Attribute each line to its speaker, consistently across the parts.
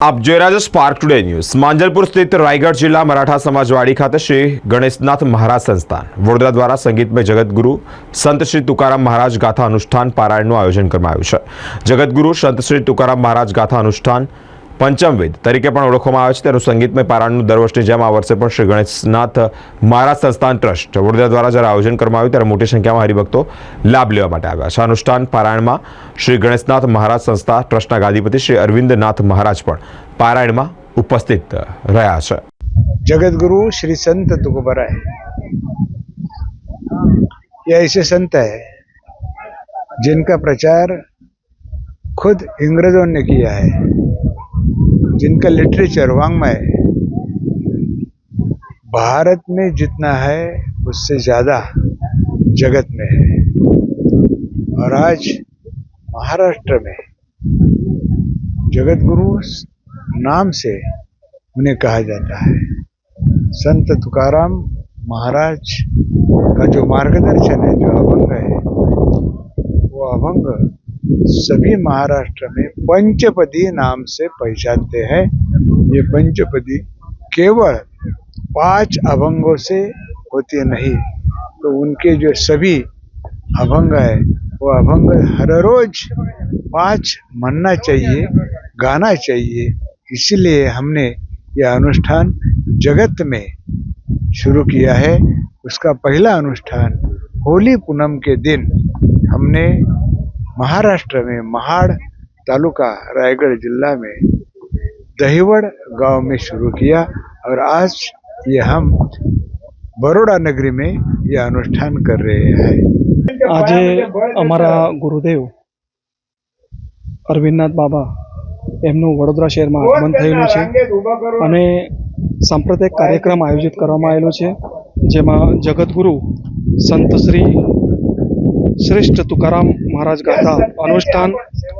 Speaker 1: આપ જોઈ રહ્યા છો સ્પાર્ક ટુડે ન્યૂઝ। માંજલપુર સ્થિત રાયગઢ જિલ્લા મરાઠા સમાજવાડી ખાતે શ્રી ગણેશનાથ મહારાજ સંસ્થાન વડોદરા દ્વારા સંગીતમય જગતગુરુ સંત શ્રી તુકારામ મહારાજ ગાથા અનુષ્ઠાન પારાયણનું આયોજન કરવામાં આવ્યું છે। જગતગુરુ સંત શ્રી તુકારામ મહારાજ ગાથા અનુષ્ઠાન પંચમવેદ તરીકે પણ ઓળખવામાં આવે છે। તેનું સંગીતમય પારાયણનું દર વર્ષની જેમ આ વર્ષે પણ શ્રી ગણેશનાથ મહારાજ સંસ્થાન ટ્રસ્ટ વડોદરા દ્વારા જ્યારે આયોજન કરવામાં આવ્યું ત્યારે મોટી સંખ્યામાં હરિભક્તો લાભ લેવા માટે આવ્યા છે। અનુષ્ઠાન પારાયણમાં શ્રી ગણેશનાથ મહારાજ સંસ્થા ટ્રસ્ટના ગાદીપતિ શ્રી અરવિંદનાથ महाराज પણ पारायण में उपस्थित रहा है।
Speaker 2: जगतगुरु श्री संत तुकोबराय ये ऐसे संत है जिनका प्रचार खुद अंग्रेजों ने किया है, जिनका लिटरेचर वांग्मय भारत में जितना है उससे ज्यादा जगत में है। और आज महाराष्ट्र में जगतगुरु नाम से उन्हें कहा जाता है। संत तुकाराम महाराज का जो मार्गदर्शन है, जो अभंग है, वो अभंग सभी महाराष्ट्र में पंचपदी नाम से पहचानते हैं। ये पंचपदी केवल 5 अभंगों से होती नहीं, तो उनके जो सभी अभंग है वो अभंग हर रोज 5 मनना चाहिए, गाना चाहिए। इसीलिए हमने यह अनुष्ठान जगत में शुरू किया है। उसका पहला अनुष्ठान होली पूनम के दिन हमने महाराष्ट्र में महाड़ तालुका रायगढ़ जिला में दहिवड़ गांव में शुरू किया और आज ये हम बड़ौदा नगरी में यह अनुष्ठान कर रहे हैं।
Speaker 3: आज अमरा गुरुदेव अरविंदनाथ बाबा એમનું વડોદરા શહેરમાં આગમન થયેલું છે અને સાંપ્રદાયિક કાર્યક્રમ આયોજિત કરવામાં આવેલો છે, જેમાં જગતગુરુ સંત શ્રી શ્રેષ્ઠ તુકારામ મહારાજ ગાથા અનુષ્ઠાન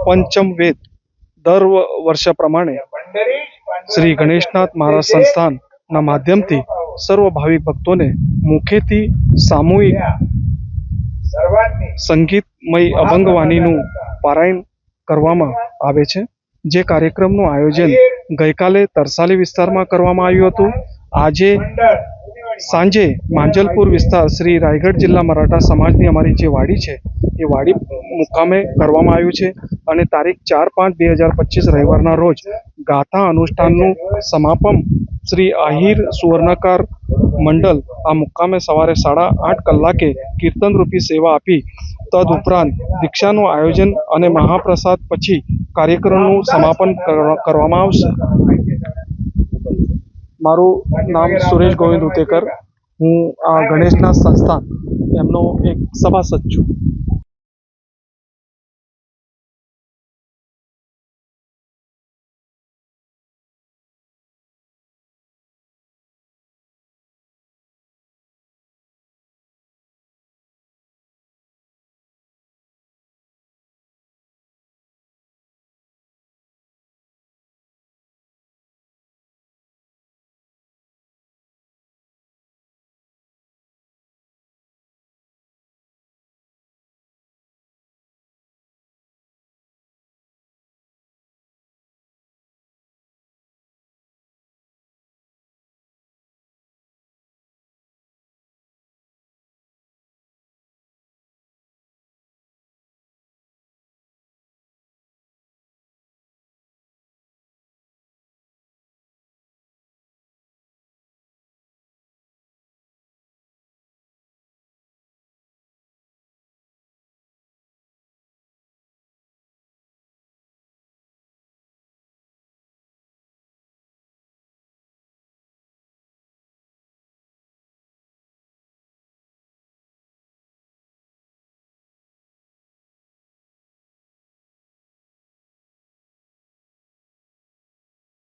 Speaker 3: પંચમ વેદ દર વર્ષ પ્રમાણે શ્રી ગણેશનાથ મહારાજ સંસ્થાનના માધ્યમથી સર્વ ભાવિક ભક્તોને મુખેથી સામૂહિક સંગીતમય અભંગવાણીનું પારાયણ કરવામાં આવે છે। જે કાર્યક્રમનું આયોજન ગઈકાલે તરસાલી વિસ્તારમાં કરવામાં આવ્યું હતું। આજે સાંજે માંજલપુર વિસ્તાર શ્રી રાયગઢ જિલ્લા મરાઠા સમાજની અમારી જે વાડી છે એ વાડી મુકામે કરવામાં આવ્યું છે અને તારીખ 4-5-2025 રવિવારના રોજ ગાથા અનુષ્ઠાનનું સમાપન શ્રી આહિર સુવર્ણકાર મંડળ આ મુકામે સવારે 8:30 કલાકે કીર્તનરૂપી સેવા આપી તદુપરાંત દીક્ષાનું આયોજન અને મહાપ્રસાદ પછી કાર્યક્રમનું સમાપન કરવામાં આવશે। મારું નામ સુરેશ ગોવિંદ ઉતેકર, હું આ ગણેશનાથ સંસ્થાન એમનો એક સભાસદ છું।